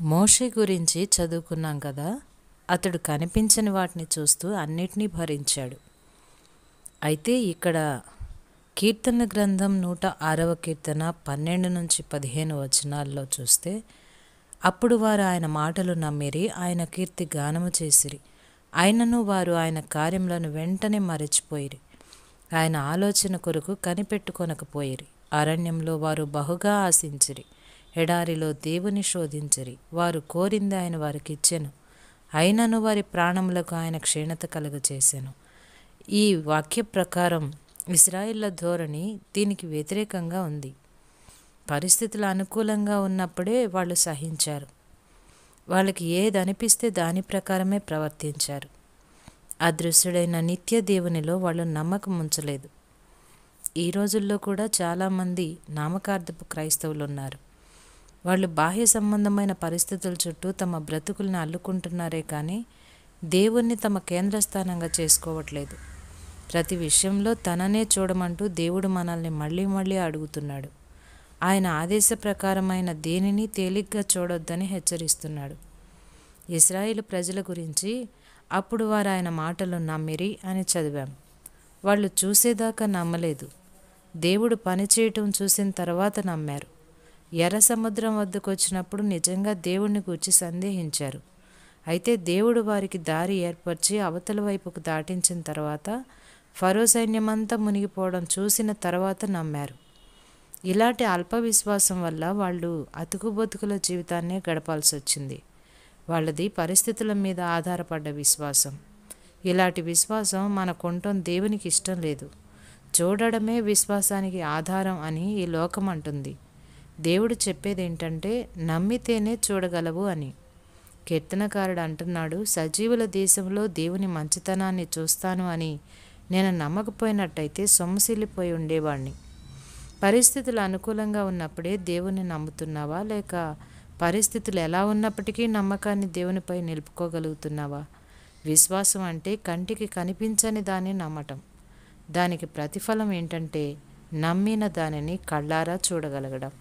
మోషే గురించి చదువుకున్నాం కదా. అతడు కనిపించని వాటిని చూస్తూ అన్నిటినీ భరించాడు. అయితే ఇక్కడ కీర్తన గ్రంథం 106వ కీర్తన 12-15 వచనాల్లో చూస్తే, అప్పుడు వారు ఆయన మాటలు నమ్మిరి, ఆయన కీర్తి గానము చేసిరి. అయినను వారు ఆయన కార్యములను వెంటనే మరచిపోయిరి, ఆయన ఆలోచన కొరకు కనిపెట్టుకొనకపోయిరి. అరణ్యంలో వారు బహుగా ఆశించిరి, ఎడారిలో దేవుని శోధించిరి. వారు కోరింది ఆయన వారికి ఇచ్చెను, అయినను వారి ప్రాణములకు ఆయన క్షీణత కలుగచేసెను. ఈ వాక్య ప్రకారం ఇశ్రాయేళ్ల ధోరణి దీనికి వ్యతిరేకంగా ఉంది. పరిస్థితులు అనుకూలంగా ఉన్నప్పుడే వాళ్ళు సహించారు. వాళ్ళకి ఏది అనిపిస్తే దాని ప్రకారమే ప్రవర్తించారు. అదృశ్యుడైన నిత్య దేవునిలో వాళ్ళు నమ్మకం ఉంచలేదు. ఈ రోజుల్లో కూడా చాలామంది నామకార్థపు క్రైస్తవులు ఉన్నారు. వాళ్ళు బాహ్య సంబంధమైన పరిస్థితుల చుట్టూ తమ బ్రతుకుల్ని అల్లుకుంటున్నారే కానీ దేవుణ్ణి తమ కేంద్రస్థానంగా చేసుకోవట్లేదు. ప్రతి విషయంలో తననే చూడమంటూ దేవుడు మనల్ని మళ్ళీ మళ్ళీ అడుగుతున్నాడు. ఆయన ఆదేశ ప్రకారమైన దేనిని తేలిగ్గా చూడొద్దని హెచ్చరిస్తున్నాడు. ఇశ్రాయేలు ప్రజల గురించి అప్పుడు వారు ఆయన మాటలు నమ్మిరి అని చదివాం. వాళ్ళు చూసేదాకా నమ్మలేదు. దేవుడు పనిచేయటం చూసిన తర్వాత నమ్మారు. ఎర్ర సముద్రం వద్దకు వచ్చినప్పుడు నిజంగా దేవుణ్ణి గూర్చి సందేహించారు. అయితే దేవుడు వారికి దారి ఏర్పరిచి అవతల వైపుకు దాటించిన తర్వాత ఫరో సైన్యమంతా మునిగిపోవడం చూసిన తర్వాత నమ్మారు. ఇలాంటి అల్ప విశ్వాసం వల్ల వాళ్ళు అతుకుబతుకుల జీవితాన్నే గడపాల్సి వచ్చింది. వాళ్ళది పరిస్థితుల మీద ఆధారపడ్డ విశ్వాసం. ఇలాంటి విశ్వాసం మనకుంటం దేవునికి ఇష్టం లేదు. చూడడమే విశ్వాసానికి ఆధారం అని ఈ లోకం అంటుంది. దేవుడు చెప్పేది ఏంటంటే నమ్మితేనే చూడగలవు అని. కీర్తనకారుడు అంటున్నాడు, సజీవుల దేశంలో దేవుని మంచితనాన్ని చూస్తాను అని నేను నమ్మకపోయినట్టయితే సొమ్మసిల్లిపోయి ఉండేవాణ్ణి. పరిస్థితులు అనుకూలంగా ఉన్నప్పుడే దేవుని నమ్ముతున్నావా, లేక పరిస్థితులు ఎలా ఉన్నప్పటికీ నమ్మకాన్ని దేవునిపై నిలుపుకోగలుగుతున్నావా? విశ్వాసం అంటే కంటికి కనిపించని దాన్ని నమ్మటం. దానికి ప్రతిఫలం ఏంటంటే నమ్మిన దానిని కళ్ళారా చూడగలగడం.